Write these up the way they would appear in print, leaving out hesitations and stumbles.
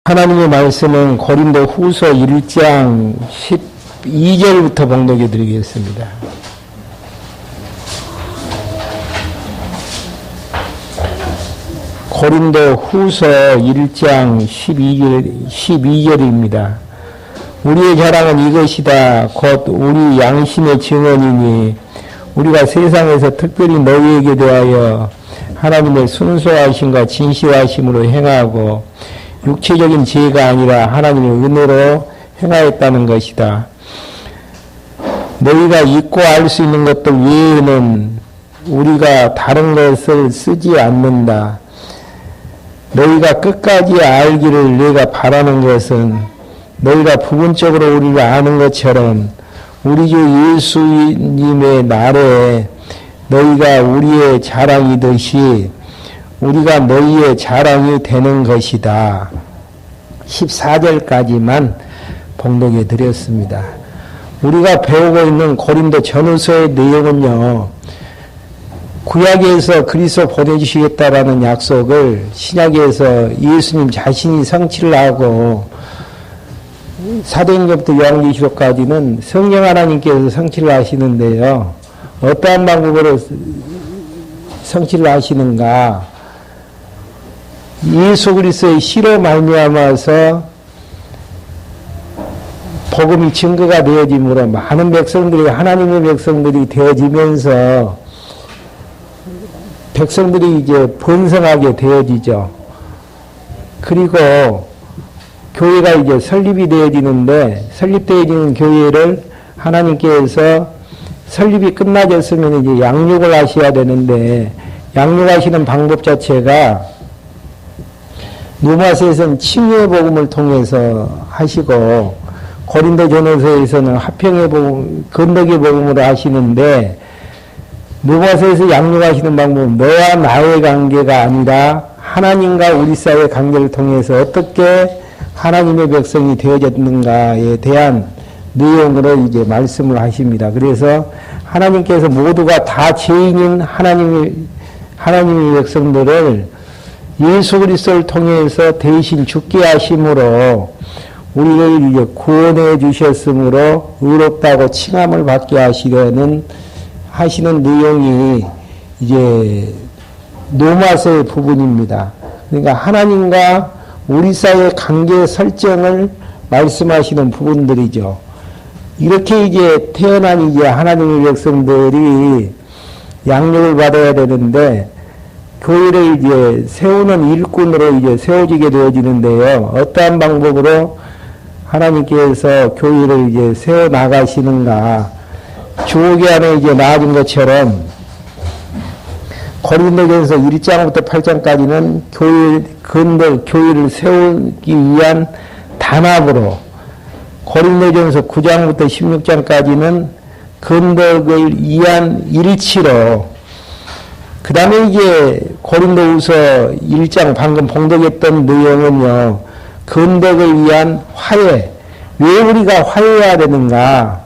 하나님의 말씀은 고린도 후서 1장 12절부터 봉독해 드리겠습니다. 고린도 후서 1장 12절입니다. 우리의 자랑은 이것이다. 곧 우리 양심의 증언이니 우리가 세상에서 특별히 너희에게 대하여 하나님의 순수하심과 진실하심으로 행하고 육체적인 지혜가 아니라 하나님의 은혜로 행하였다는 것이다. 너희가 잊고 알 수 있는 것들 외에는 우리가 다른 것을 쓰지 않는다. 너희가 끝까지 알기를 내가 바라는 것은 너희가 부분적으로 우리를 아는 것처럼 우리 주 예수님의 날에 너희가 우리의 자랑이듯이 우리가 너희의 자랑이 되는 것이다. 14절까지만 봉독해 드렸습니다. 우리가 배우고 있는 고린도 전후서의 내용은요, 구약에서 그리스도 보내주시겠다라는 약속을 신약에서 예수님 자신이 성취를 하고 사도행전부터 요한계시록까지는 성령 하나님께서 성취를 하시는데요. 어떠한 방법으로 성취를 하시는가? 예수 그리스도의 시로 말미암아서 복음이 증거가 되어짐으로 많은 백성들이 하나님의 백성들이 되어지면서 백성들이 이제 번성하게 되어지죠. 그리고 교회가 이제 설립이 되어지는데 설립되어지는 교회를 하나님께서 설립이 끝나졌으면 이제 양육을 하셔야 되는데 양육하시는 방법 자체가 누마스에서는 칭의의 복음을 통해서 하시고 고린도전후서에서는 화평의 복음, 건덕의 복음으로 하시는데 누마스에서 양육하시는 방법은 너와 나의 관계가 아니라 하나님과 우리 사이의 관계를 통해서 어떻게 하나님의 백성이 되어졌는가에 대한 내용으로 이제 말씀을 하십니다. 그래서 하나님께서 모두가 다 죄인인 하나님의 백성들을 예수 그리스도를 통해서 대신 죽게 하심으로 우리를 이제 구원해 주셨으므로 의롭다고 칭함을 받게 하시는 내용이 이제 로마서의 부분입니다. 그러니까 하나님과 우리 사이의 관계 설정을 말씀하시는 부분들이죠. 이렇게 이제 태어난 이제 하나님의 백성들이 양육을 받아야 되는데 교회를 이제 세우는 일꾼으로 이제 세워지게 되어지는데요. 어떠한 방법으로 하나님께서 교회를 이제 세워 나가시는가? 주옥의 안에 이제 나아진 것처럼 고린도전서 1장부터 8장까지는 교회를 세우기 위한 단합으로, 고린도전서 9장부터 16장까지는 건덕을 위한 일치로, 그 다음에 이제 고린도후서 1장 방금 봉독했던 내용은요, 건덕을 위한 화해. 왜 우리가 화해해야 되는가?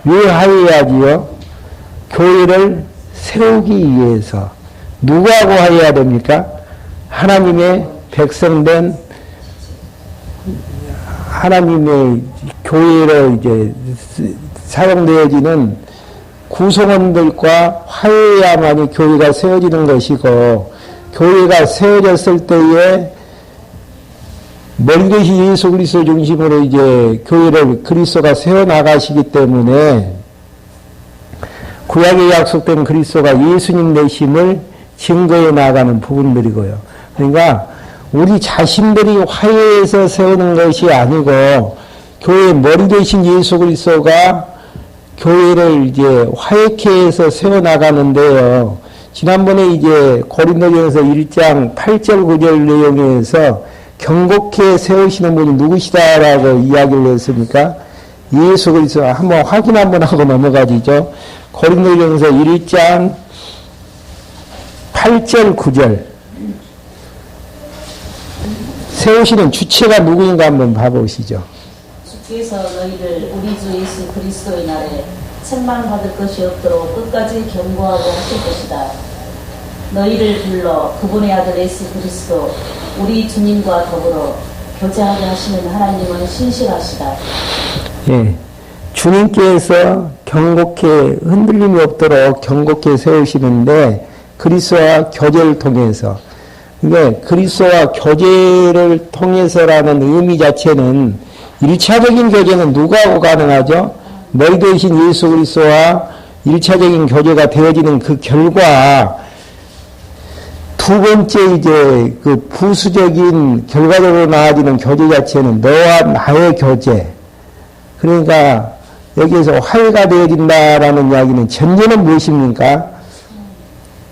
왜 화해해야지요? 교회를 세우기 위해서. 누구하고 화해해야 됩니까? 하나님의 백성된 하나님의 교회로 이제 사용되어지는 구성원들과 화해해야만이 교회가 세워지는 것이고, 교회가 세워졌을 때에 멀리시 예수 그리스도 중심으로 이제 교회를 그리스도가 세워 나가시기 때문에 구약에 약속된 그리스도가 예수님 되심을 증거해 나가는 부분들이고요. 그러니까 우리 자신들이 화해해서 세우는 것이 아니고 교회의 머리 되신 예수 그리스도가 교회를 이제 화해케 해서 세워 나가는데요. 지난번에 이제 고린도전서 1장 8절 9절 내용에서 경고케 세우시는 분이 누구시다라고 이야기를 했습니까? 예수 그리스도. 한번 확인 한번 하고 넘어가지죠. 고린도전서 1장 8절 9절 세우시는 주체가 누구인가 한번 봐보시죠. 주께서 너희를 우리 주 예수 그리스도의 날에 책망받을 것이 없도록 끝까지 경고하고 하실 것이다. 너희를 불러 그분의 아들 예수 그리스도 우리 주님과 더불어 교제하게 하시는 하나님은 신실하시다. 예. 주님께서 경고케 흔들림이 없도록 경고케 세우시는데 그리스도와 교제를 통해서, 근데 그리스도와 교제를 통해서라는 의미 자체는 1차적인 교제는 누구하고 가능하죠? 너희 되신 예수 그리스도와 1차적인 교제가 되어지는 그 결과, 두 번째 이제 그 부수적인 결과적으로 나아지는 교제 자체는 너와 나의 교제. 그러니까 여기에서 화해가 되어진다라는 이야기는 전제는 무엇입니까?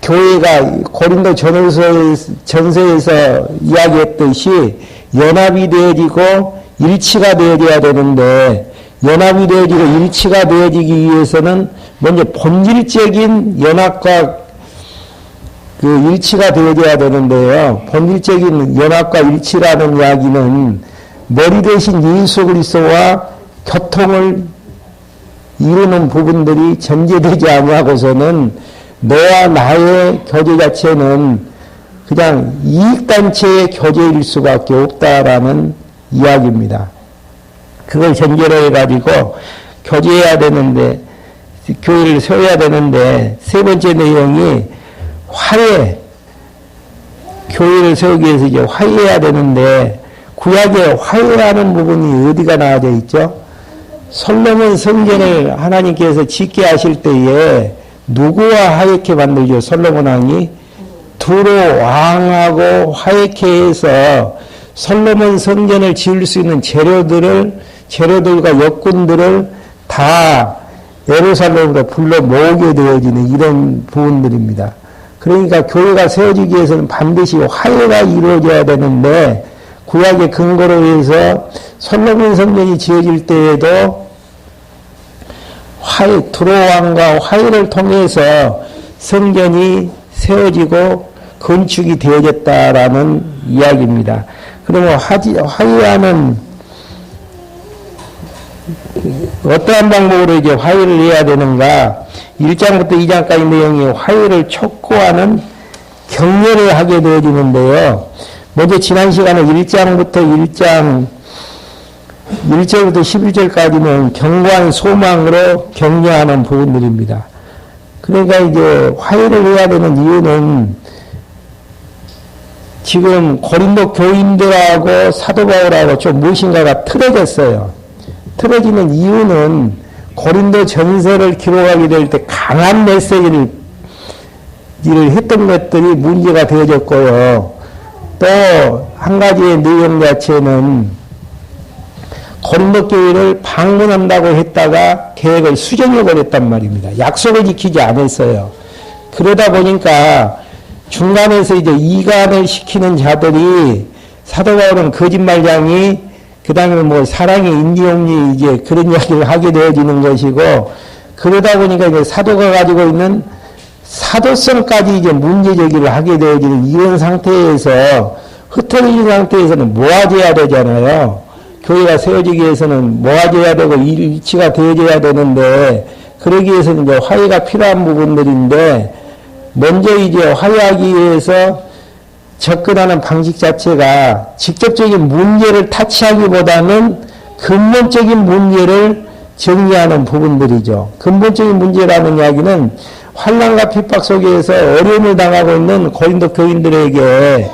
교회가 고린도 전서에서 이야기했듯이 연합이 되어지고 일치가 되어져야 되는데, 연합이 되어지고 일치가 되어지기 위해서는 먼저 본질적인 연합과 그 일치가 되어져야 되는데요. 본질적인 연합과 일치라는 이야기는 머리 대신 예수 그리스도와 교통을 이루는 부분들이 전제되지 아니하고서는 너와 나의 교제 자체는 그냥 이익단체의 교제일 수밖에 없다라는 이야기입니다. 그걸 전제로 해가지고 교제해야 되는데, 교회를 세워야 되는데, 세 번째 내용이 화해. 교회를 세우기 위해서 이제 화해해야 되는데, 구약에 화해라는 부분이 어디가 나와져 있죠? 솔로몬 성전을 하나님께서 짓게 하실 때에 누구와 화해케 만들죠? 솔로몬 왕이 두로 왕하고 화해케 해서 솔로몬 성전을 지을 수 있는 재료들과 역군들을 다 예루살렘으로 불러 모으게 되어지는 이런 부분들입니다. 그러니까 교회가 세워지기 위해서는 반드시 화해가 이루어져야 되는데, 구약의 근거로 해서 솔로몬 성전이 지어질 때에도 두로 왕과 화해를 통해서 성전이 세워지고 건축이 되어졌다라는 이야기입니다. 그러면 화해하는 어떠한 방법으로 이제 화해를 해야 되는가? 1장부터 2장까지 내용이 화해를 촉구하는 격려를 하게 되어지는데요. 먼저 지난 시간에 1장부터 1절부터 11절까지는 견고한 소망으로 격려하는 부분들입니다. 그러니까 이제 화해를 해야 되는 이유는 지금 고린도 교인들하고 사도 바울하고 좀 무엇인가가 틀어졌어요. 틀어지는 이유는 고린도 전서를 기록하게 될 때 강한 메시지를 했던 것들이 문제가 되어졌고요. 또 한 가지의 내용 자체는 고린도 교회를 방문한다고 했다가 계획을 수정해버렸단 말입니다. 약속을 지키지 않았어요. 그러다 보니까 중간에서 이제 이간을 시키는 자들이, 사도 바울은 거짓말장이, 그 다음에 뭐 사랑의 인지용리 이제 그런 이야기를 하게 되어지는 것이고, 그러다 보니까 이제 사도가 가지고 있는 사도성까지 이제 문제 제기를 하게 되어지는 이런 상태에서, 흩어진 상태에서는 모아져야 되잖아요. 교회가 세워지기 위해서는 모아져야 되고 일치가 되어져야 되는데, 그러기 위해서는 이제 화해가 필요한 부분들인데, 먼저 이제 화해하기 위해서 접근하는 방식 자체가 직접적인 문제를 타치하기보다는 근본적인 문제를 정리하는 부분들이죠. 근본적인 문제라는 이야기는 환난과 핍박 속에서 어려움을 당하고 있는 고린도 교인들에게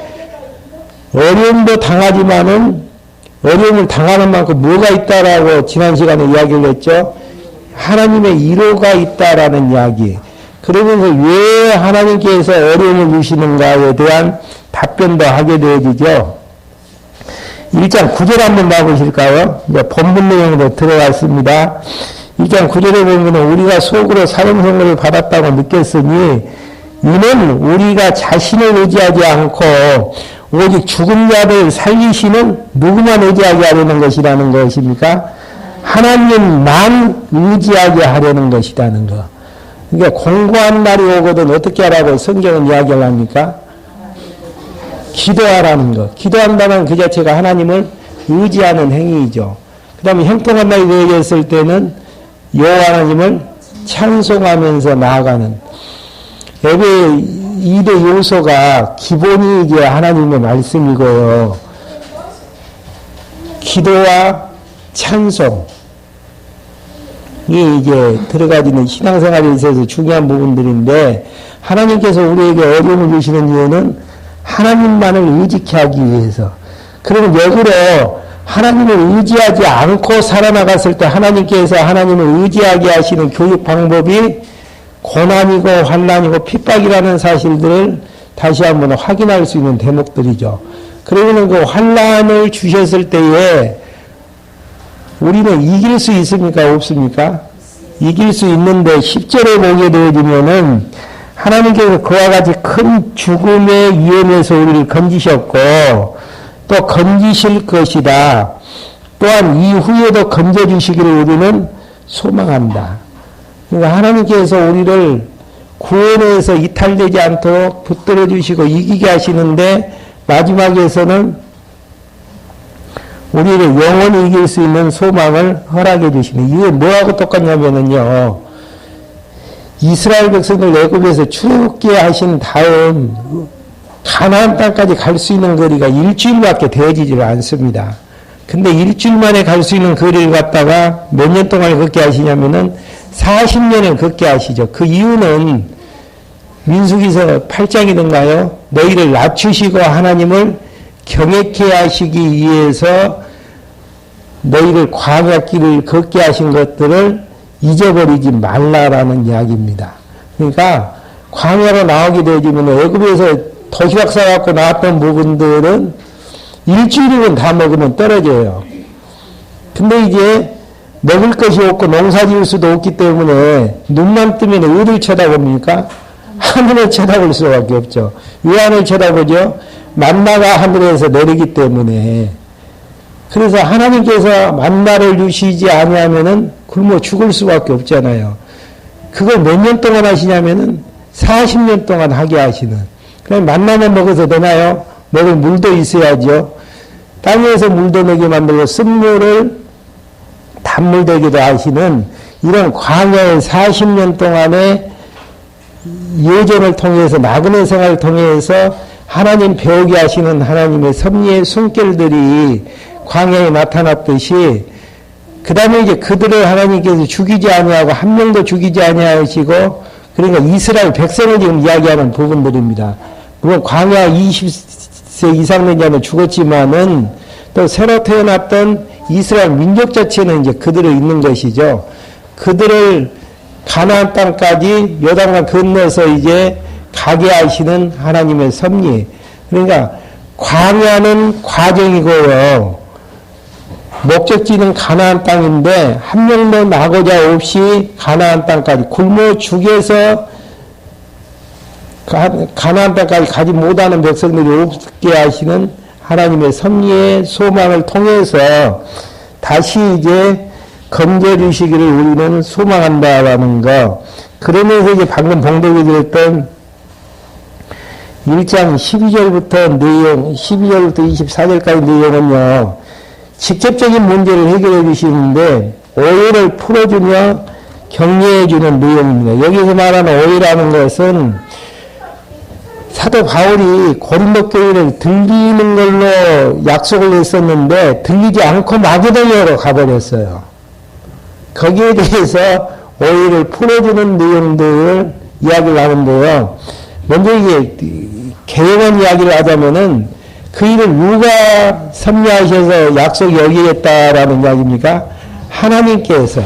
어려움도 당하지만은 어려움을 당하는 만큼 뭐가 있다라고 지난 시간에 이야기를 했죠. 하나님의 위로가 있다라는 이야기. 그러면서 왜 하나님께서 어려움을 주시는가에 대한 답변도 하게 되어지죠. 1장 9절 한번 봐보실까요? 이제 본문 내용으로 들어갔습니다. 1장 9절에 보면 우리가 속으로 사형 선고를 받았다고 느꼈으니 이는 우리가 자신을 의지하지 않고 오직 죽은 자를 살리시는 누구만 의지하게 하려는 것이라는 것입니까? 하나님만 의지하게 하려는 것이라는 것. 그러니까 공고한 날이 오거든 어떻게 하라고 성경은 이야기를 합니까? 기도하라는 것. 기도한다는 그 자체가 하나님을 의지하는 행위이죠. 그 다음에 형통한 날이 되어졌을 때는 여호와 하나님을 찬송하면서 나아가는 예배의 2대 요소가 기본이 이제 하나님의 말씀이고요. 기도와 찬송이 이제 들어가지는 신앙생활에 있어서 중요한 부분들인데, 하나님께서 우리에게 어려움을 주시는 이유는 하나님만을 의지케 하기 위해서. 그러면 역으로 하나님을 의지하지 않고 살아나갔을 때 하나님께서 하나님을 의지하게 하시는 교육 방법이 고난이고 환난이고 핍박이라는 사실들을 다시 한번 확인할 수 있는 대목들이죠. 그러면 그 환난을 주셨을 때에 우리는 이길 수 있습니까? 없습니까? 이길 수 있는데 10절에 보게 되어지면은 하나님께서 그와 같이 큰 죽음의 위험에서 우리를 건지셨고 또 건지실 것이다. 또한 이후에도 건져주시기를 우리는 소망한다. 그러니까 하나님께서 우리를 구원에서 이탈되지 않도록 붙들어 주시고 이기게 하시는데 마지막에서는 우리를 영원히 이길 수 있는 소망을 허락해 주시는. 이게 뭐하고 똑같냐면은요, 이스라엘 백성들 애굽에서 출애굽게 하신 다음 가나안 땅까지 갈 수 있는 거리가 일주일밖에 되어지질 않습니다. 근데 일주일 만에 갈 수 있는 거리를 갖다가 몇 년 동안 걷게 하시냐면은 40년을 걷게 하시죠. 그 이유는 민수기서 8장이던가요? 너희를 낮추시고 하나님을 경외케 하시기 위해서 너희를 광야길을 걷게 하신 것들을 잊어버리지 말라라는 이야기입니다. 그러니까 광야로 나오게 되어지면 애굽에서 도시락 싸갖고 나왔던 부분들은 일주일이면 다 먹으면 떨어져요. 근데 이제 먹을 것이 없고 농사 지을 수도 없기 때문에 눈만 뜨면 어딜 쳐다봅니까? 하늘을 쳐다볼 수밖에 없죠. 왜 하늘을 쳐다보죠? 만나가 하늘에서 내리기 때문에. 그래서 하나님께서 만나를 주시지 아니하면은 굶어 죽을 수밖에 없잖아요. 그걸 몇 년 동안 하시냐면은 40년 동안 하게 하시는. 그냥 만나만 먹어서 되나요? 먹을 물도 있어야죠. 땅에서 물도 내게 만들고 쓴물을 단물 되기도 하시는 이런 광야의 40년 동안의 예전을 통해서 나그네 생활을 통해서 하나님 배우게 하시는 하나님의 섭리의 숨결들이 광야에 나타났듯이 그 다음에 이제 그들을 하나님께서 죽이지 아니하고 한 명도 죽이지 아니하시고 그러니까 이스라엘 백성을 지금 이야기하는 부분들입니다. 물론 광야 20세 이상 된 자는 죽었지만은 또 새로 태어났던 이스라엘 민족 자체는 이제 그들을 있는 것이죠. 그들을 가나안 땅까지 요단강 건너서 이제 가게 하시는 하나님의 섭리. 그러니까 광야는 과정이고요. 목적지는 가나안 땅인데 한 명도 나고자 없이 가나안 땅까지 굶어 죽여서 가나안 땅까지 가지 못하는 백성들이 없게 하시는 하나님의 섭리의 소망을 통해서 다시 이제 건져주시기를 우리는 소망한다라는 거. 그러면서 이제 방금 봉독해 드렸던 1장 12절부터 내용, 12절부터 24절까지 내용은요, 직접적인 문제를 해결해 주시는데, 오해를 풀어주며 격려해 주는 내용입니다. 여기서 말하는 오해라는 것은 사도 바울이 고린도 교회를 들리는 걸로 약속을 했었는데, 들리지 않고 마게도냐로 가버렸어요. 거기에 대해서 오해를 풀어주는 내용들을 이야기를 하는데요. 먼저 이게 개연한 이야기를 하자면은 그 일을 누가 섭리하셔서 약속이 여기겠다라는 이야기입니까? 하나님께서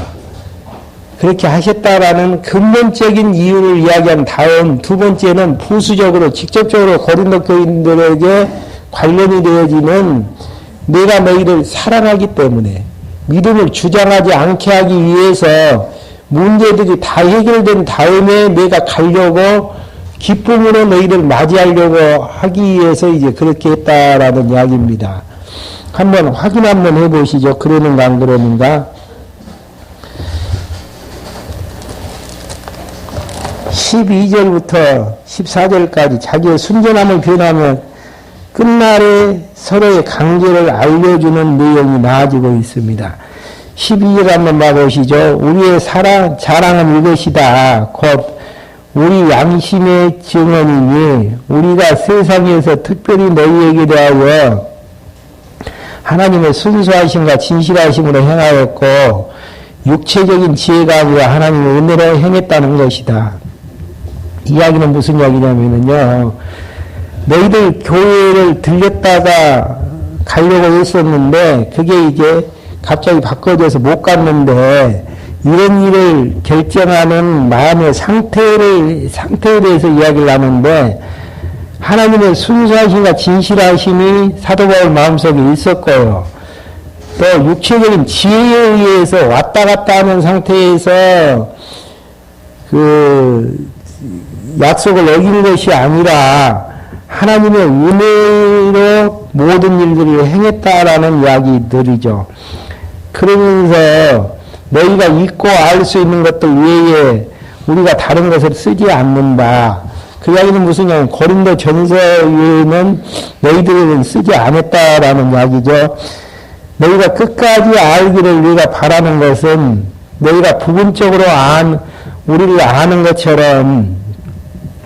그렇게 하셨다라는 근본적인 이유를 이야기한 다음 두 번째는 부수적으로 직접적으로 고린도 교인들에게 관련이 되어지는 내가 너희를 사랑하기 때문에 믿음을 주장하지 않게 하기 위해서 문제들이 다 해결된 다음에 내가 가려고 기쁨으로 너희를 맞이하려고 하기 위해서 이제 그렇게 했다라는 이야기입니다. 한번 확인 한번 해보시죠. 그러는가 안 그러는가. 12절부터 14절까지 자기의 순전함을 변하면 끝날에 서로의 관계를 알려주는 내용이 나아지고 있습니다. 12절 한번 봐보시죠. 우리의 자랑은 이것이다. 곧 우리 양심의 증언이니 우리가 세상에서 특별히 너희에게 대하여 하나님의 순수하심과 진실하심으로 행하였고 육체적인 지혜가 아니라 하나님의 은혜로 행했다는 것이다. 이야기는 무슨 이야기냐면요, 너희들 교회를 들렸다가 가려고 했었는데 그게 이제 갑자기 바꿔져서 못 갔는데, 이런 일을 결정하는 마음의 상태에 대해서 이야기를 하는데, 하나님의 순수하심과 진실하심이 사도 바울 마음속에 있었고요. 또 육체적인 지혜에 의해서 왔다 갔다 하는 상태에서 그 약속을 어긴 것이 아니라 하나님의 은혜로 모든 일들을 행했다라는 이야기들이죠. 그러면서 너희가 잊고 알 수 있는 것들 외에 우리가 다른 것을 쓰지 않는다. 그 이야기는 무슨 이야기냐면 고린도 전서 외에는 너희들은 쓰지 않았다라는 이야기죠. 너희가 끝까지 알기를 우리가 바라는 것은 너희가 부분적으로 우리를 아는 것처럼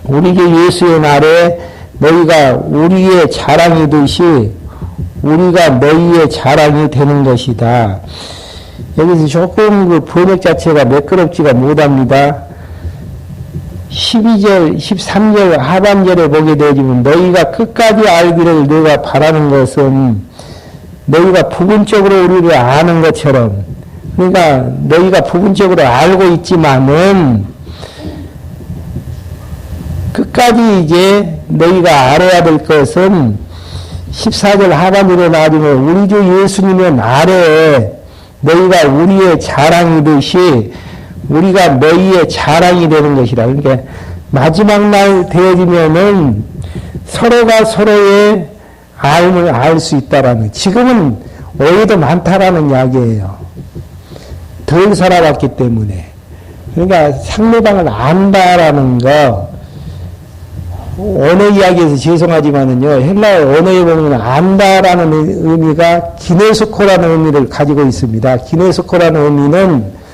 우리 주 예수의 날에 너희가 우리의 자랑이듯이 우리가 너희의 자랑이 되는 것이다. 여기서 조금 그 번역 자체가 매끄럽지가 못합니다. 12절, 13절 하반절에 보게 되지만 너희가 끝까지 알기를 내가 바라는 것은 너희가 부분적으로 우리를 아는 것처럼, 그러니까 너희가 부분적으로 알고 있지만은 끝까지 이제 너희가 알아야 될 것은 14절 하반절에 나오면 우리 주 예수님의 날에 너희가 우리의 자랑이듯이 우리가 너희의 자랑이 되는 것이다. 그러니까 마지막 날 되어지면은 서로가 서로의 알을 알 수 있다라는, 지금은 오해도 많다라는 이야기예요. 덜 살아봤기 때문에. 그러니까 상대방을 안다라는 거, 언어 이야기에서 죄송하지만은요, 헬라어 언어에 보면 안다라는 의미가 기네스코라는 의미를 가지고 있습니다. 기네스코라는 의미는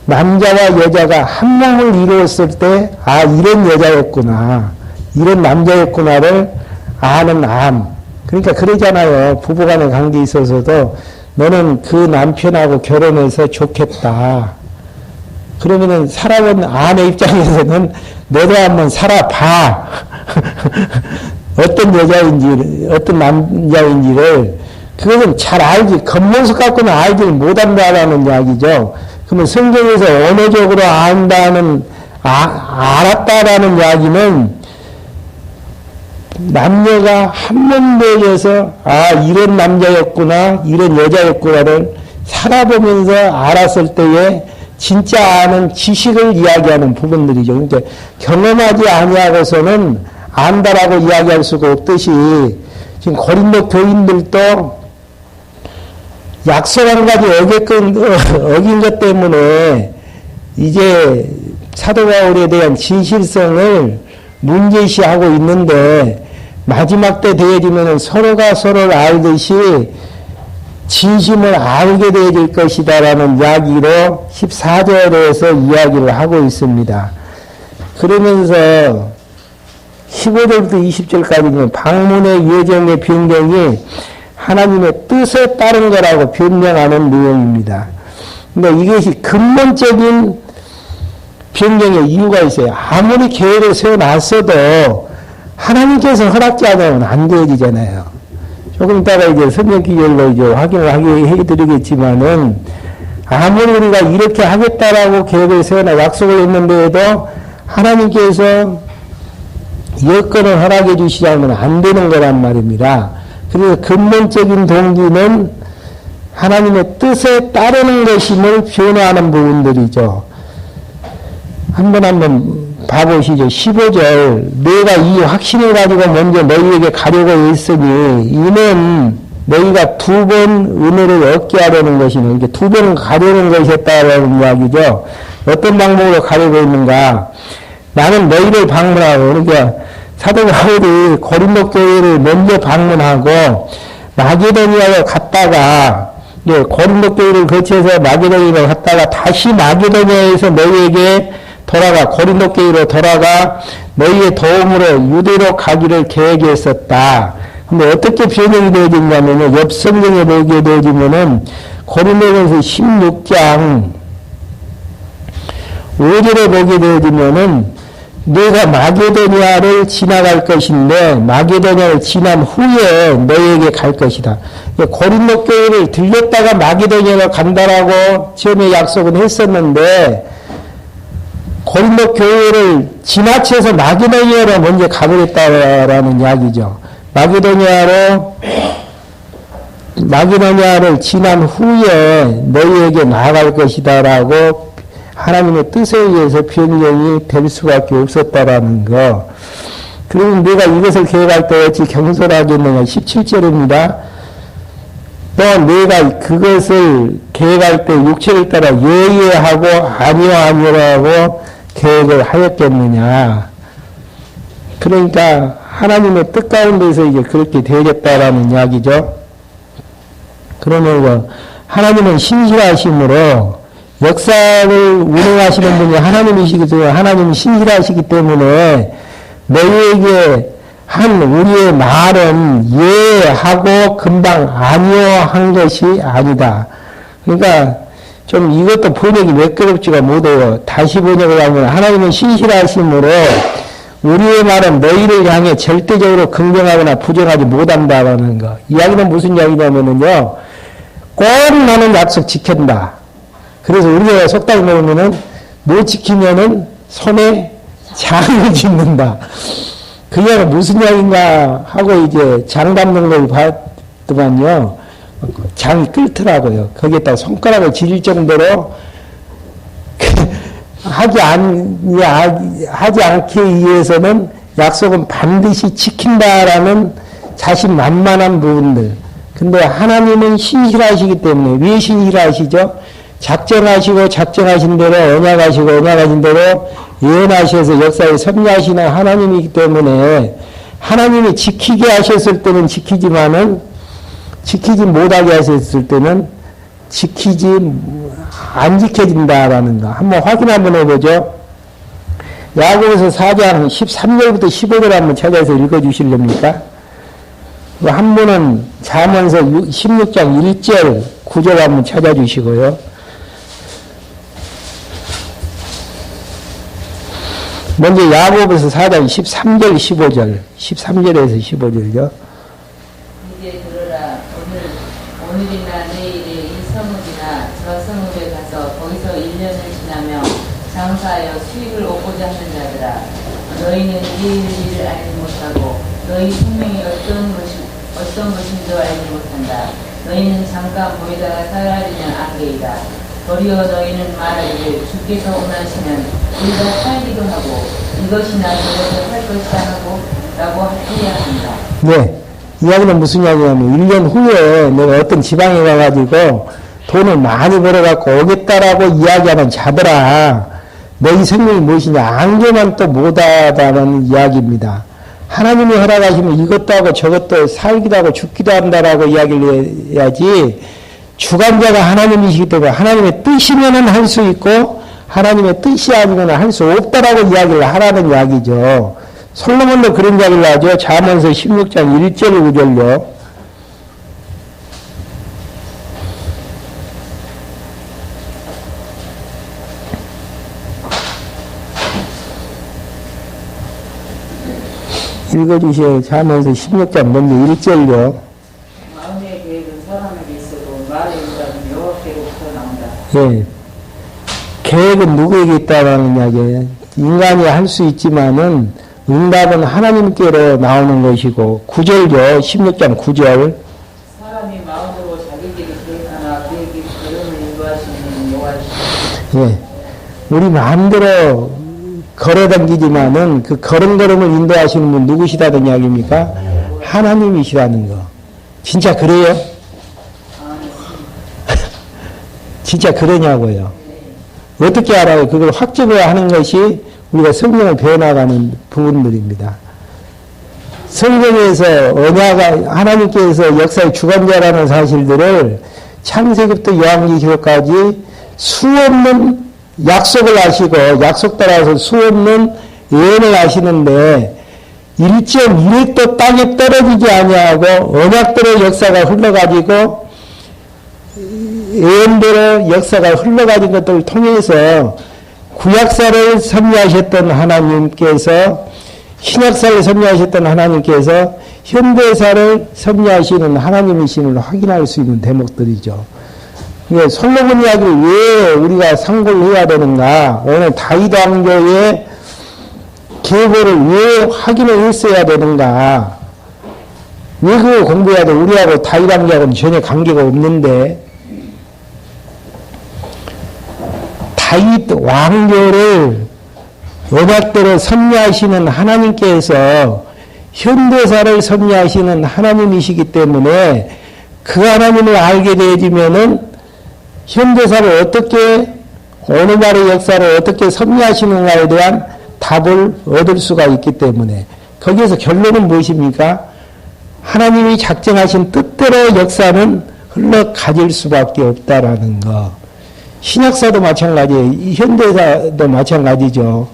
남자와 여자가 한 몸을 이루었을 때, 아, 이런 여자였구나, 이런 남자였구나를 아는 암. 그러니까 그러잖아요. 부부간의 관계에 있어서도 너는 그 남편하고 결혼해서 좋겠다. 그러면은 살아본 아내 입장에서는 너도 한번 살아봐. 어떤 여자인지, 어떤 남자인지를, 그것은 잘 알지, 겉모습 갖고는 알지 못한다라는 이야기죠. 그러면 성경에서 언어적으로 안다는, 알았다라는 이야기는 남녀가 한 몸 되어서, 아, 이런 남자였구나, 이런 여자였구나를 살아보면서 알았을 때에 진짜 아는 지식을 이야기하는 부분들이죠. 그러니까 경험하지 아니하고서는 안다라고 이야기할 수가 없듯이, 지금 고린도 교인들도 약속 한 가지 어긴 것 때문에 이제 사도 바울에 대한 진실성을 문제시하고 있는데, 마지막 때 되어지면 서로가 서로를 알듯이 진심을 알게 되어질 것이다라는 이야기로 14절에서 이야기를 하고 있습니다. 그러면서 15절부터 20절까지는 방문의 예정의 변경이 하나님의 뜻에 따른 거라고 변명하는 내용입니다. 근데 이것이 근본적인 변경의 이유가 있어요. 아무리 계획을 세워놨어도 하나님께서 허락지 않으면 안 되어지잖아요. 조금 이따가 이제 성경 기절로 이제 확인을 하게 해드리겠지만은, 아무리 우리가 이렇게 하겠다라고 계획을 세워나 약속을 했는데도 하나님께서 여건을 허락해 주시지 않으면 안 되는 거란 말입니다. 그래서 근본적인 동기는 하나님의 뜻에 따르는 것임을 변화하는 부분들이죠. 한번 봐보시죠. 15절. 내가 이 확신을 가지고 먼저 너희에게 가려고 했으니 이는 너희가 두 번 은혜를 얻게 하려는 것이니, 이게 두 번 가려는 것이었다라는 이야기죠. 어떤 방법으로 가려고 했는가? 나는 너희를 방문하고, 그러니까 사도 바울이 고린도 교회를 먼저 방문하고 마게도니아에 갔다가, 고린도 교회를 거쳐서 마게도니아에 갔다가 다시 마게도니아에서 너희에게 돌아가, 고린도 교회로 돌아가 너희의 도움으로 유대로 가기를 계획했었다. 근데 어떻게 변형이 되어지냐면은, 옆 성경에 보게 되어지면은, 고린도전서 16장 5절에 보게 되어지면은, 내가 마게도니아를 지나갈 것인데, 마게도니아를 지난 후에 너에게 갈 것이다. 고린도 교회를 들렸다가 마게도니아로 간다라고 처음에 약속은 했었는데, 고린도 교회를 지나쳐서 마게도니아로 먼저 가버렸다라는 이야기죠. 마게도니아를 지난 후에 너희에게 나아갈 것이다라고 하나님의 뜻에 의해서 변경이 될 수밖에 없었다라는 거. 그러면 내가 이것을 계획할 때 어찌 경솔하겠느냐. 17절입니다. 또 내가 그것을 계획할 때 육체를 따라 예예하고 아니라고 계획을 하였겠느냐. 그러니까 하나님의 뜻 가운데서 이제 그렇게 되겠다라는 이야기죠. 그러면 하나님은 신실하심으로 역사를 운행하시는 분이 하나님이시기 때문에 하나님이 신실하시기 때문에 너희에게 한 우리의 말은 예 하고 금방 아니요 한 것이 아니다. 그러니까 좀 이것도 번역이 매끄럽지가 못해요. 다시 번역을 하면 하나님은 신실하심으로 우리의 말은 너희를 향해 절대적으로 긍정하거나 부정하지 못한다라는 거. 이야기는 무슨 이야기냐면요. 꼭 나는 약속 지킨다. 그래서 우리가 속담을 보면은 못 지키면은 손에 장을 짓는다. 그 이야기가 무슨 이야기인가 하고 이제 장 담는 걸 봤더만요. 장이 끓더라고요. 거기에다 손가락을 지질 정도로 하지 않기 위해서는 약속은 반드시 지킨다라는 자신만만한 부분들. 근데 하나님은 신실하시기 때문에 왜 신실하시죠? 작정하신 대로 언약하신 대로 예언하셔서 역사에 섭리하시는 하나님이기 때문에 하나님이 지키게 하셨을 때는 지키지만은 지키지 못하게 하셨을 때는 안 지켜진다라는 거. 한번 확인 한번 해보죠. 야고보서 4장 13절부터 15절 한번 찾아서 읽어주실랍니까? 한 분은 잠언서 16장 1절 9절 한번 찾아주시고요. 먼저 야고보서 4장 13절 15절 13절에서 15절이죠. 이제 들으라. 오늘이나 내일에 이 성읍이나 저 성읍에 가서 거기서 1년을 지나며 장사하여 수익을 얻고자 하는 자들아, 너희는 내일 일을 알지 못하고 너희 생명이 어떤 것인지도 알지 못한다. 너희는 잠깐 모이다가 사라지는 안개이다. 도리어 너희는 말하기를 주께서 원하시면 우리가 살기도 하고 이것이나 저것을 할 것이다 하고 라고 해야 한다. 네. 이야기는 무슨 이야기냐면 1년 후에 내가 어떤 지방에 가가지고 돈을 많이 벌어갖고 오겠다라고 이야기하는 자들아, 너희 생명이 무엇이냐, 안개만 또 못하다는 이야기입니다. 하나님이 허락하시면 이것도 하고 저것도 살기도 하고 죽기도 한다라고 이야기를 해야지, 주관자가 하나님이시기 때문에 하나님의 뜻이면은 할 수 있고 하나님의 뜻이 아니면 할 수 없다라고 이야기를 하라는 이야기죠. 솔로몬도 그런 이야기를 하죠. 잠언서 16장 1절 9절요. 읽어주세요. 잠언서 16장 먼저 1절요. 마음의 계획은 사람에게 있어도 말의 응답은 여호와께로부터 나온다. 예. 계획은 누구에게 있다라는 이야기예요. 인간이 할 수 있지만은 응답은 하나님께로 나오는 것이고, 9절요. 16장 9절. 사람이 마음으로 자기 길을 계획하나 그에게 걸음을 인도하시는 여호와시다. 예. 우리 마음대로 걸어다니지만은 그 걸음걸음을 인도하시는 분 누구시다는 이야기입니까? 하나님이시라는 거. 진짜 그래요? 진짜 그러냐고요. 어떻게 알아요? 그걸 확증해야 하는 것이 우리가 성경을 배워나가는 부분들입니다. 성경에서 하나님께서 역사의 주관자라는 사실들을 창세기부터 요한계시록까지 수없는 약속을 하시고 약속 따라서 수없는 예언을 하시는데, 1.1획도 땅에 떨어지지 아니하고 언약대로 역사가 흘러가지고 예언대로 역사가 흘러가진 것들을 통해서 구약사를 섭리하셨던 하나님께서 신약사를 섭리하셨던 하나님께서 현대사를 섭리하시는 하나님이심을 확인할 수 있는 대목들이죠. 솔로몬 이야기를 왜 우리가 상고를 해야 되는가? 오늘 다윗 왕조의 계보를 왜 확인을 했어야 되는가? 왜 그걸 공부해야 돼? 우리하고 다윗 왕조하고는 전혀 관계가 없는데 다윗 왕조를 언약대로 섭리하시는 하나님께서 현대사를 섭리하시는 하나님이시기 때문에 그 하나님을 알게 되어지면은 현대사를 어떻게 어느 나라의 역사를 어떻게 섭리하시는가에 대한 답을 얻을 수가 있기 때문에 거기에서 결론은 무엇입니까? 하나님이 작정하신 뜻대로 역사는 흘러가질 수밖에 없다라는 거. 신약사도 마찬가지예요. 현대사도 마찬가지죠.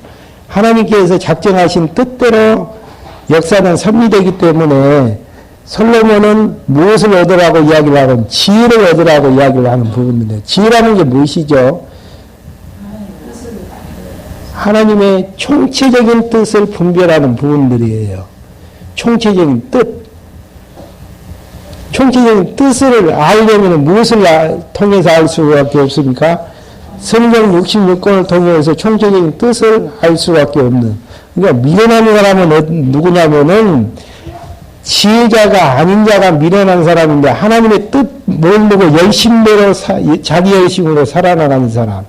하나님께서 작정하신 뜻대로 역사는 섭리되기 때문에 솔로몬은 무엇을 얻으라고 이야기를 하건 지혜를 얻으라고 이야기를 하는 부분인데 지혜라는 게 무엇이죠? 하나님의 총체적인 뜻을 분별하는 부분들이에요. 총체적인 뜻. 총체적인 뜻을 알려면 무엇을 통해서 알 수밖에 없습니까? 성경 66권을 통해서 총체적인 뜻을 알 수밖에 없는. 그러니까 미련한 사람은 누구냐면은 지혜자가 아닌 자가 미련한 사람인데 하나님의 뜻 모르고 열심대로 자기 열심으로 살아나가는 사람.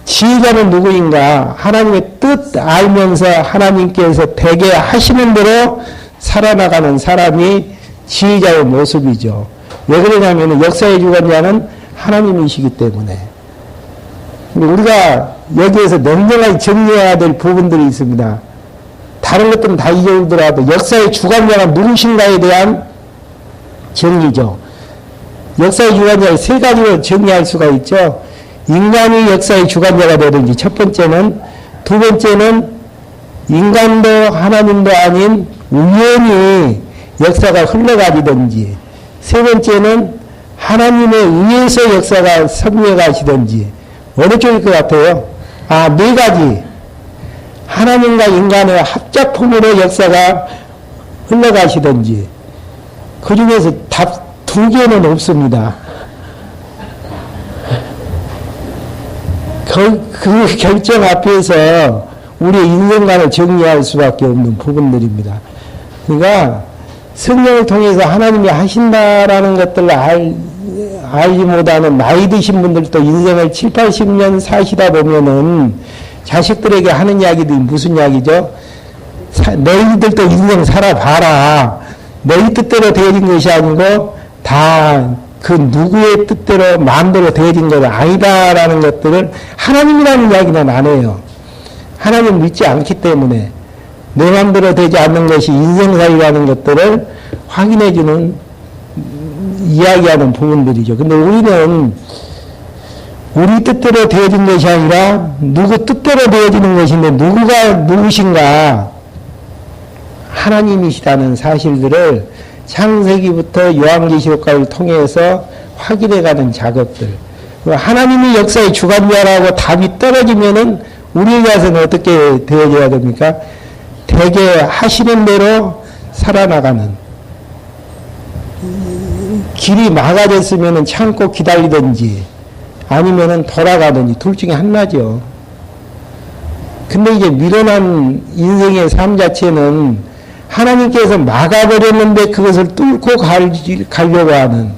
지혜자는 누구인가? 하나님의 뜻 알면서 하나님께서 되게 하시는 대로 살아나가는 사람이 지혜자의 모습이죠. 왜 그러냐면 역사의 주관자는 하나님이시기 때문에. 우리가 여기에서 냉정하게 정리해야 될 부분들이 있습니다. 다른 것들은 다 잊어버리더라도 역사의 주관자가 누구신가에 대한 정리죠. 역사의 주관자를 세 가지로 정리할 수가 있죠. 인간이 역사의 주관자가 되든지 첫 번째는, 두 번째는 인간도 하나님도 아닌 우연히 역사가 흘러가지든지, 세 번째는 하나님에 의해서 역사가 섭리해 가시든지 어느 쪽일 것 같아요? 네 가지. 하나님과 인간의 합작품으로 역사가 흘러가시든지 그 중에서 답 두 개는 없습니다. 그 결정 앞에서 우리의 인생관을 정리할 수밖에 없는 부분들입니다. 그러니까 성령을 통해서 하나님이 하신다라는 것들을 알지 못하는 나이 드신 분들도 인생을 7, 80년 사시다 보면은 자식들에게 하는 이야기들이 무슨 이야기죠? 너희들도 인생 살아봐라. 너희 뜻대로 되어진 것이 아니고 다 그 누구의 뜻대로 마음대로 되어진 것은 아니다라는 것들을 하나님이라는 이야기는 안 해요. 하나님 믿지 않기 때문에 내 마음대로 되지 않는 것이 인생살이라는 것들을 확인해주는 이야기하는 부분들이죠. 근데 우리는 우리 뜻대로 되어진 것이 아니라 누구 뜻대로 되어지는 것인데 누구가 누구신가? 하나님이시라는 사실들을 창세기부터 요한계시록까지를 통해서 확인해가는 작업들. 하나님이 역사의 주관자라고 답이 떨어지면은 우리에게서는 어떻게 되어져야 됩니까? 되게 하시는 대로 살아나가는. 길이 막아졌으면은 참고 기다리든지 아니면은 돌아가든지 둘 중에 하나죠. 근데 이제 미련한 인생의 삶 자체는 하나님께서 막아버렸는데 그것을 뚫고 가려고 하는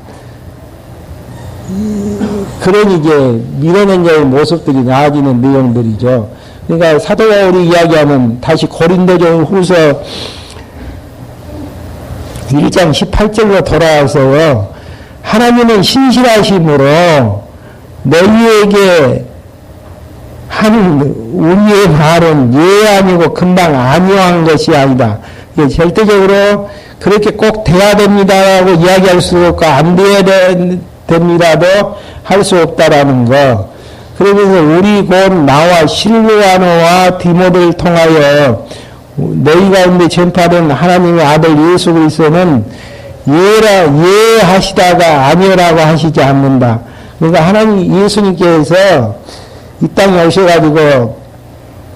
그런 이제 미련한 자의 모습들이 나아지는 내용들이죠. 그러니까 사도 바울이 이야기하면 다시 고린도전 후서 1장 18절로 돌아와서 하나님은 신실하심으로 너희에게 하는 우리의 말은 예 아니고 금방 아니한 것이 아니다. 절대적으로 그렇게 꼭 돼야 됩니다라고 이야기할 수 없고 안 돼야 됩니다도 할 수 없다라는 거. 그러면서 우리 곧 나와 실루아노와 디모데를 통하여 너희 가운데 전파된 하나님의 아들 예수 그리스도는 예 하시다가 아니라고 하시지 않는다. 그러니까 하나님 예수님께서 이 땅에 오셔가지고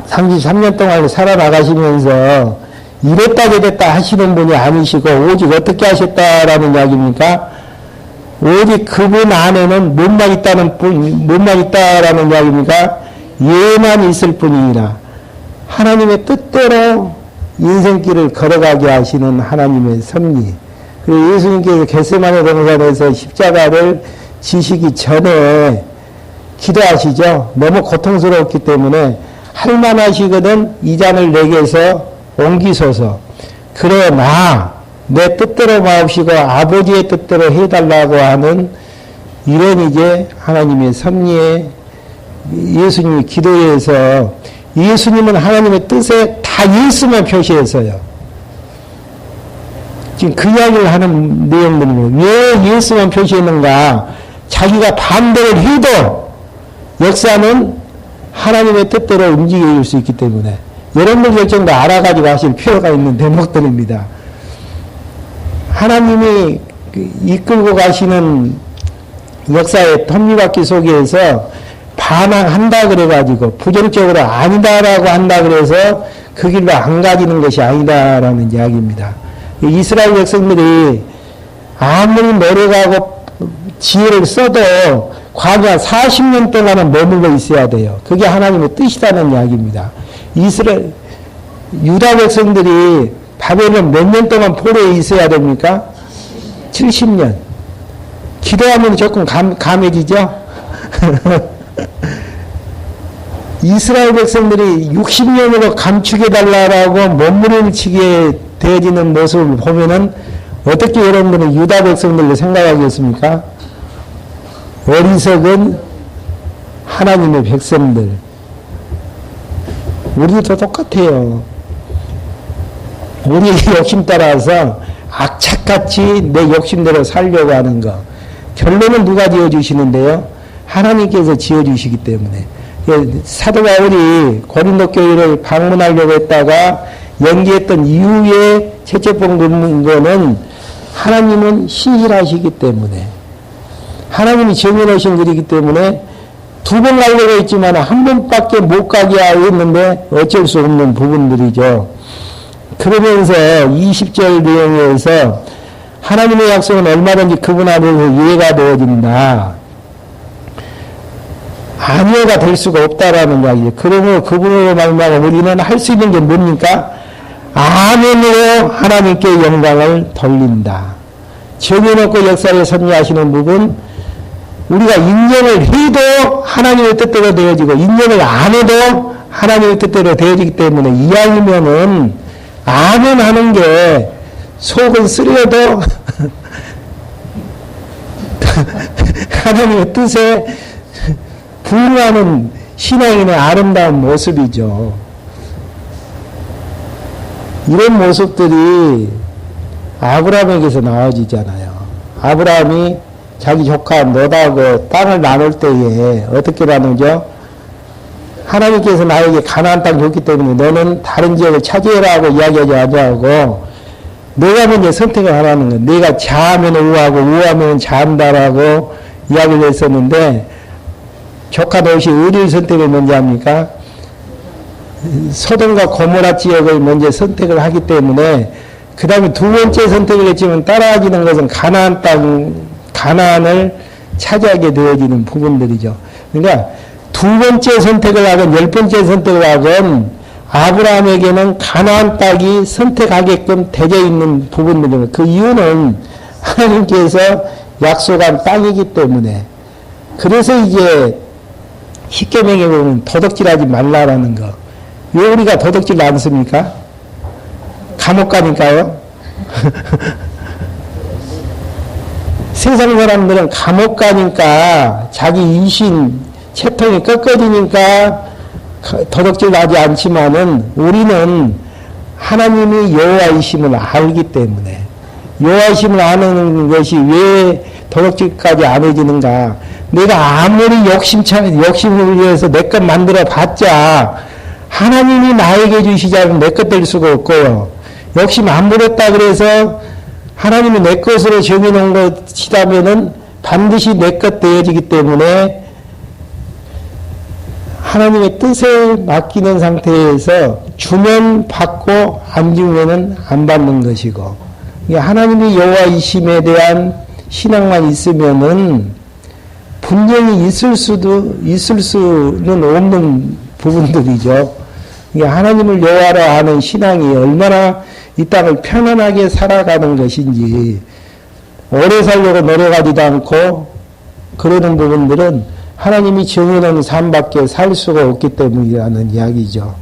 33년 동안 살아나가시면서 이랬다 저랬다 하시는 분이 아니시고 오직 어떻게 하셨다라는 이야기입니까? 오직 그분 안에는 몸만 있다라는 이야기입니까? 예만 있을 뿐이니라. 하나님의 뜻대로 인생길을 걸어가게 하시는 하나님의 섭리. 그리고 예수님께서 겟세마네 동산에서 십자가를 지시기 전에 기도하시죠. 너무 고통스러웠기 때문에 할만하시거든 이 잔을 내게서 옮기소서. 그러나 내 뜻대로 마옵시고 아버지의 뜻대로 해달라고 하는 이런 이제 하나님의 섭리에 예수님이 기도해서 예수님은 하나님의 뜻에 다 예수만 표시해서요. 지금 그 이야기를 하는 내용들이에요. 왜 예수만 표시했는가? 자기가 반대를 해도 역사는 하나님의 뜻대로 움직여 줄 수 있기 때문에 여러분들 결정도 알아가지고 하실 필요가 있는 대목들입니다. 하나님이 이끌고 가시는 역사의 톱니바퀴 속에서 반항한다 그래가지고 부정적으로 아니다라고 한다 그래서 그 길로 안 가지는 것이 아니다라는 이야기입니다. 이스라엘 백성들이 아무리 노력하고 지혜를 써도 광야 40년 동안은 머물러 있어야 돼요. 그게 하나님의 뜻이라는 이야기입니다. 유다 백성들이 바벨론 몇 년 동안 포로에 있어야 됩니까? 70년. 기도하면 조금 감해지죠? 이스라엘 백성들이 60년으로 감축해달라고 몸부림치게 되어지는 모습을 보면은 어떻게 여러분들은 유다 백성들로 생각하겠습니까? 어리석은 하나님의 백성들. 우리도 똑같아요. 우리의 욕심 따라서 악착같이 내 욕심대로 살려고 하는 거. 결론은 누가 지어주시는데요? 하나님께서 지어주시기 때문에. 사도 바울이 고린도 교회를 방문하려고 했다가 연기했던 이후에 채찍봉 긋는 거는 하나님은 신실하시기 때문에, 하나님이 정해놓으신 일이기 때문에 두 번 가려고 했지만 한 번밖에 못 가게 했는데 어쩔 수 없는 부분들이죠. 그러면서 20절 내용에서 하나님의 약속은 얼마든지 그분 안에서 예가 되어진다. 아니어가 될 수가 없다라는 이야기예요. 그러므로 그분으로 말미암아 우리는 할 수 있는 게 뭡니까? 아멘으로 하나님께 영광을 돌린다. 정해놓고 역사를 섭리하시는 부분, 우리가 인정을 해도 하나님의 뜻대로 되어지고 인정을 안 해도 하나님의 뜻대로 되어지기 때문에 이왕이면은 아멘 하는 게 속은 쓰려도 하나님의 뜻에 부응하는 신앙인의 아름다운 모습이죠. 이런 모습들이 아브라함에게서 나와지잖아요. 아브라함이 자기 조카 롯하고 땅을 나눌 때에 어떻게 나누죠? 하나님께서 나에게 가나안 땅 줬기 때문에 너는 다른 지역을 차지해라고 이야기하지 않고 내가 먼저 선택을 하라는 거예요. 내가 자하면 우하고 우하면 자한다라고 이야기를 했었는데 조카 롯이 어디를 선택을 먼저 합니까? 소돔과 고모라 지역을 먼저 선택을 하기 때문에 그 다음에 두 번째 선택을 했지만 따라하지는 것은 가나안 땅, 가나안을 차지하게 되어지는 부분들이죠. 그러니까 두 번째 선택을 하건 10번째 선택을 하건 아브라함에게는 가나안 땅이 선택하게끔 되어 있는 부분들입니다. 그 이유는 하나님께서 약속한 땅이기 때문에. 그래서 이제 십계명에 보면 도덕질하지 말라라는 거. 왜 우리가 도덕질 않습니까? 감옥 가니까요. 세상 사람들은 감옥 가니까 자기 이신 채통이 꺾어지니까 도덕질 하지 않지만은 우리는 하나님이 여호와이심을 알기 때문에, 여호와이심을 아는 것이 왜 도덕질까지 안 해지는가? 내가 아무리 욕심을 위해서 내 것 만들어 봤자 하나님이 나에게 주시지 않으면 내 것 될 수가 없고요. 역시 만물었다 그래서 하나님이 내 것으로 정해놓은 것이라면은 반드시 내 것 되어지기 때문에 하나님의 뜻을 맡기는 상태에서 주면 받고 안 주면은 안 받는 것이고, 하나님이 여호와이심에 대한 신앙만 있으면은 분명히 있을 수는 없는 부분들이죠. 하나님을 여호와로 하는 신앙이 얼마나 이 땅을 편안하게 살아가는 것인지, 오래 살려고 노력하지도 않고 그러는 부분들은 하나님이 정해놓은 삶밖에 살 수가 없기 때문이라는 이야기죠.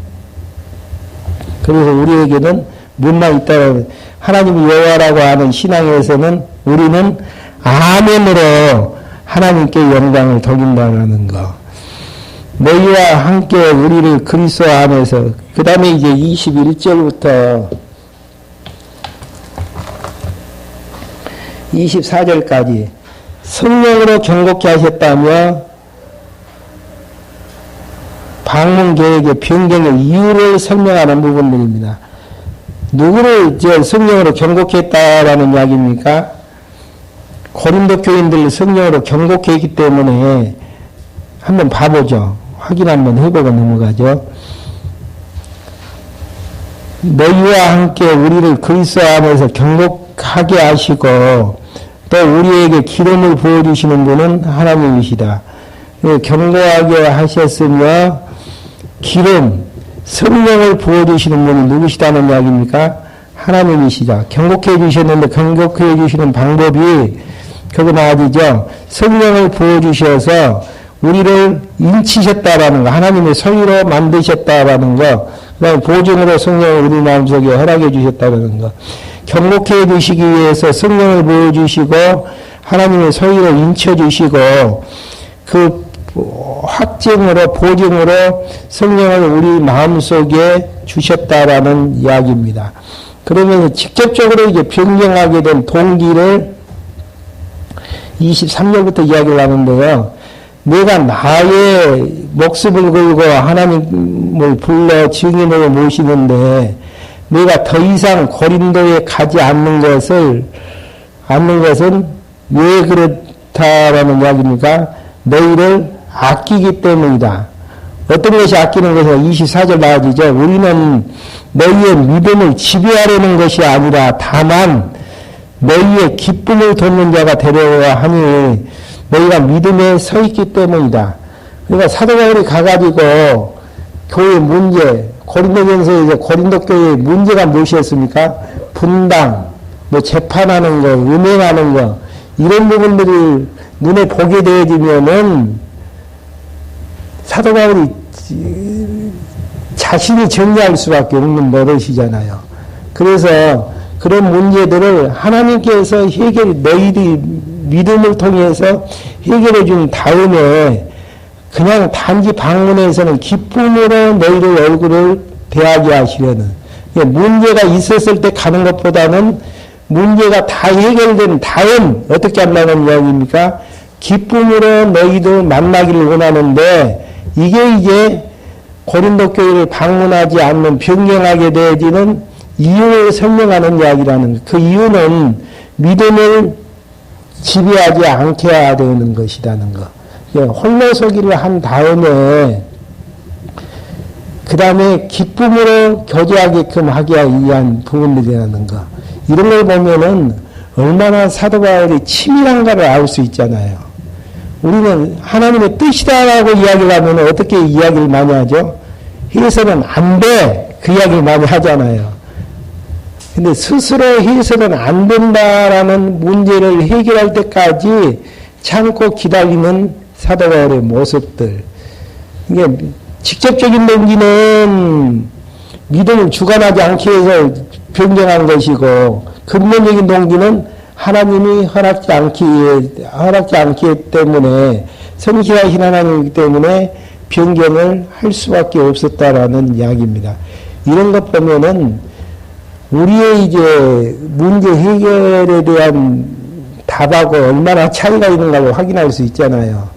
그래서 우리에게는 문만 있다가 하나님이 여호와라고 하는 신앙에서는 우리는 아멘으로 하나님께 영광을 돌린다는 거. 너희와 함께 우리를 그리스도 안에서, 그 다음에 이제 21절부터 24절까지 성령으로 경고케 하셨다며 방문 계획의 변경의 이유를 설명하는 부분들입니다. 누구를 성령으로 경고케 했다라는 이야기입니까? 고린도 교인들을 성령으로 경고케 했기 때문에 한번 봐보죠. 확인 한번 해보고 넘어가죠. 너희와 함께 우리를 그리스도 안에서 경고하게 하시고 또 우리에게 기름을 부어주시는 분은 하나님이시다. 경고하게 하셨으며 기름, 성령을 부어주시는 분이 누구시다는 이야기입니까? 하나님이시다. 경고해 주셨는데 경고해 주시는 방법이 그거 나아지죠. 성령을 부어주셔서 우리를 인치셨다라는 거, 하나님의 소유로 만드셨다라는 거, 그 다음에 보증으로 성령을 우리 마음속에 허락해 주셨다라는 거, 경고해 주시기 위해서 성령을 부어주시고 하나님의 소유로 인쳐주시고 그 확증으로 보증으로 성령을 우리 마음속에 주셨다라는 이야기입니다. 그러면서 직접적으로 이제 변경하게 된 동기를 23절부터 이야기를 하는데요. 내가 나의 목숨을 걸고 하나님을 불러 증인으로 모시는데 내가 더 이상 고린도에 가지 않는 것은 왜 그렇다라는 이야기입니까? 너희를 아끼기 때문이다. 어떤 것이 아끼는 것은 24절 나와지죠. 우리는 너희의 믿음을 지배하려는 것이 아니라 다만 너희의 기쁨을 돕는 자가 되려고 하니 너희가 믿음에 서 있기 때문이다. 그러니까 사도 바울이 가가지고 교회 문제, 고린도전서에서 고린도 교회의 문제가 무엇이었습니까? 분당, 재판하는 거, 음행하는 거, 이런 부분들을 눈에 보게 되어지면은 사도 바울이 자신이 정리할 수밖에 없는 버릇이잖아요. 그래서 그런 문제들을 하나님께서 너희들이 믿음을 통해서 해결해 준 다음에 그냥 단지 방문해서는 기쁨으로 너희들 얼굴을 대하게 하시려는, 문제가 있었을 때 가는 것보다는 문제가 다 해결된 다음 어떻게 한다는 이야기입니까? 기쁨으로 너희도 만나기를 원하는데 이게 이제 고린도 교회를 방문하지 않는 변경하게 되어지는 이유를 설명하는 이야기라는, 그 이유는 믿음을 지배하지 않게 해야 되는 것이라는 거. 홀로 서기를 한 다음에 그 다음에 기쁨으로 교제하게끔 하기 위한 부분들이라는 거. 이런 걸 보면은 얼마나 사도 바울이 치밀한가를 알 수 있잖아요. 우리는 하나님의 뜻이다라고 이야기를 하면 어떻게 이야기를 많이 하죠? 해서는 안 돼. 그 이야기를 많이 하잖아요. 근데 스스로 해서는 안 된다라는 문제를 해결할 때까지 참고 기다리는 사도 바울의 모습들. 이게 직접적인 동기는 믿음을 주관하지 않게 해서 변경한 것이고, 근본적인 동기는 하나님이 허락지 않기 때문에, 성실하신 하나님이기 때문에 변경을 할 수밖에 없었다라는 이야기입니다. 이런 것 보면은 우리의 이제 문제 해결에 대한 답하고 얼마나 차이가 있는가를 확인할 수 있잖아요.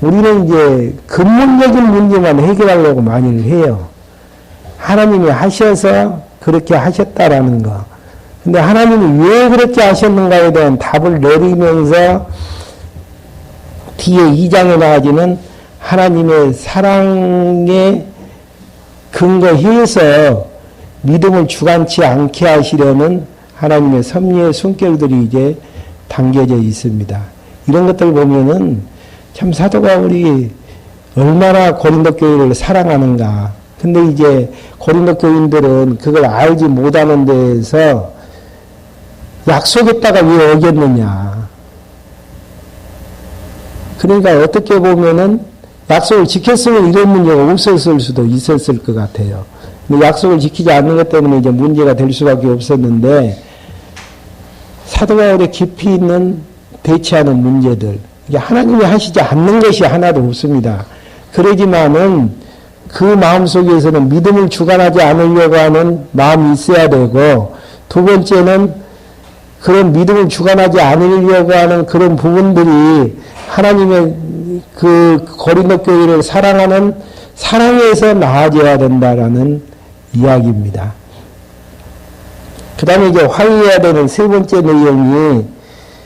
우리는 이제 근본적인 문제만 해결하려고 많이 해요. 하나님이 하셔서 그렇게 하셨다라는 거. 근데 하나님이 왜 그렇게 하셨는가에 대한 답을 내리면서 뒤에 2장에 나아지는 하나님의 사랑에 근거해서 믿음을 주관치 않게 하시려는 하나님의 섭리의 숨결들이 이제 담겨져 있습니다. 이런 것들 보면은 참 사도 바울이 얼마나 고린도 교회를 사랑하는가. 근데 이제 고린도 교인들은 그걸 알지 못하는 데에서 약속했다가 왜 어겼느냐. 그러니까 어떻게 보면은 약속을 지켰으면 이런 문제가 없었을 수도 있었을 것 같아요. 근데 약속을 지키지 않는 것 때문에 이제 문제가 될 수밖에 없었는데 사도 바울의 깊이 있는 대치하는 문제들, 이게 하나님이 하시지 않는 것이 하나도 없습니다. 그러지만은 그 마음 속에서는 믿음을 주관하지 않으려고 하는 마음이 있어야 되고, 두 번째는 그런 믿음을 주관하지 않으려고 하는 그런 부분들이 하나님의 그 고린도 교회를 사랑하는 사랑에서 나아져야 된다라는 이야기입니다. 그 다음에 이제 화해해야 되는 세 번째 내용이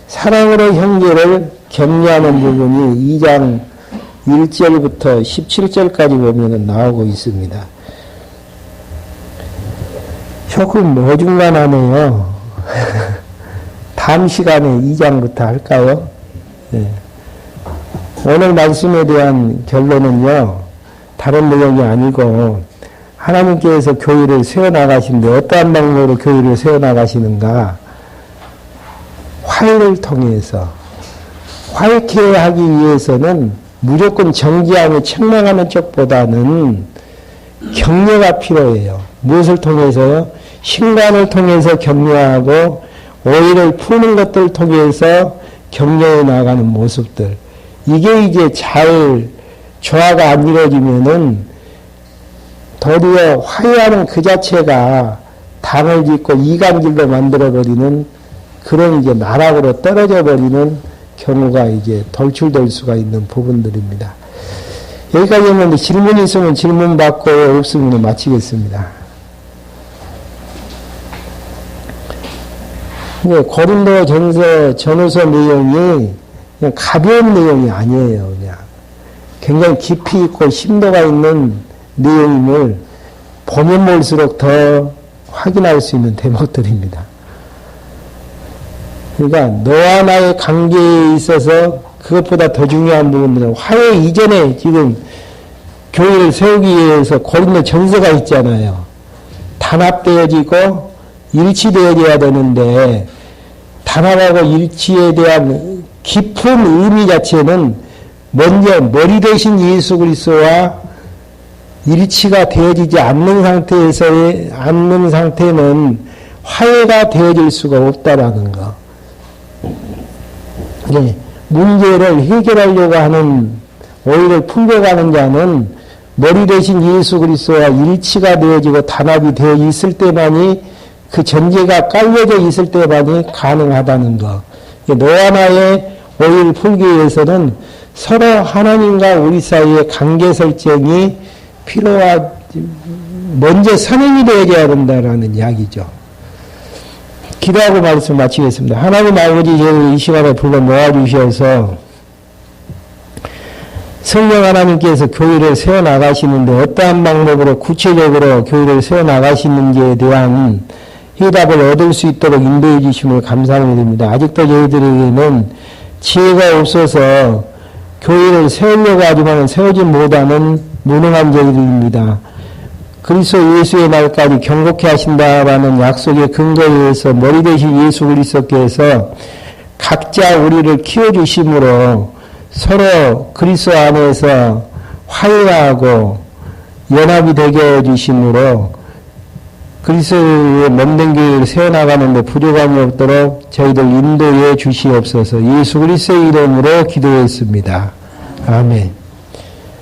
사랑으로 형제를 격려하는 부분이 2장 1절부터 17절까지 보면 나오고 있습니다. 조금 어중간하네요. 다음 시간에 2장부터 할까요? 네. 오늘 말씀에 대한 결론은요, 다른 내용이 아니고, 하나님께서 교회를 세워나가시는데 어떠한 방법으로 교회를 세워나가시는가? 화해를 통해서. 화해케 하기 위해서는 무조건 정지하며 책망하는 쪽보다는 격려가 필요해요. 무엇을 통해서요? 신간을 통해서 격려하고 오해를 푸는 것들을 통해서 격려해 나가는 모습들. 이게 이제 잘 조화가 안 이루어지면은 도리어 화해하는 그 자체가 당을 짓고 이간질로 만들어버리는 그런 이제 나락으로 떨어져 버리는 경우가 이제 돌출될 수가 있는 부분들입니다. 여기까지 했는데 질문 있으면 질문 받고 없으면 마치겠습니다. 고린도 전서 전후서 내용이 그냥 가벼운 내용이 아니에요. 그냥 굉장히 깊이 있고 심도가 있는 내용임을 보면 볼수록 더 확인할 수 있는 대목들입니다. 그러니까 너와 나의 관계에 있어서 그것보다 더 중요한 부분들은 화해 이전에 지금 교회를 세우기 위해서 고린도 전서가 있잖아요. 단합되어지고 일치되어져야 되는데 단합하고 일치에 대한 깊은 의미 자체는 먼저 머리 대신 예수 그리스도와 일치가 되어지지 않는 상태는 화해가 되어질 수가 없다라는 거. 네, 문제를 해결하려고 하는 오해를 풀려가는 자는 머리 대신 예수 그리스도와 일치가 되어지고 단합이 되어 있을 때만이 그 전제가 깔려져 있을 때만이 가능하다는 거. 너와 나의 오해를 풀기 위해서는 서로 하나님과 우리 사이의 관계 설정이 먼저 선행이 되어야 된다라는 이야기죠. 기도하고 말씀 마치겠습니다. 하나님 아버지, 저를 이 시간에 불러 모아주셔서 성령 하나님께서 교회를 세워나가시는데 어떠한 방법으로 구체적으로 교회를 세워나가시는지에 대한 해답을 얻을 수 있도록 인도해 주심을 감사하게 됩니다. 아직도 저희들에게는 지혜가 없어서 교회를 세우려고 하지만 세우지 못하는 무능한 저희들입니다. 그리스도 예수의 날까지 경고케 하신다라는 약속의 근거에 의해서 머리 대신 예수 그리스도께서 각자 우리를 키워주심으로 서로 그리스도 안에서 화해하고 연합이 되게 해주심으로 그리스도의 몸된 교회를 세워나가는 데 부족함이 없도록 저희들 인도해 주시옵소서. 예수 그리스도의 이름으로 기도했습니다. 아멘.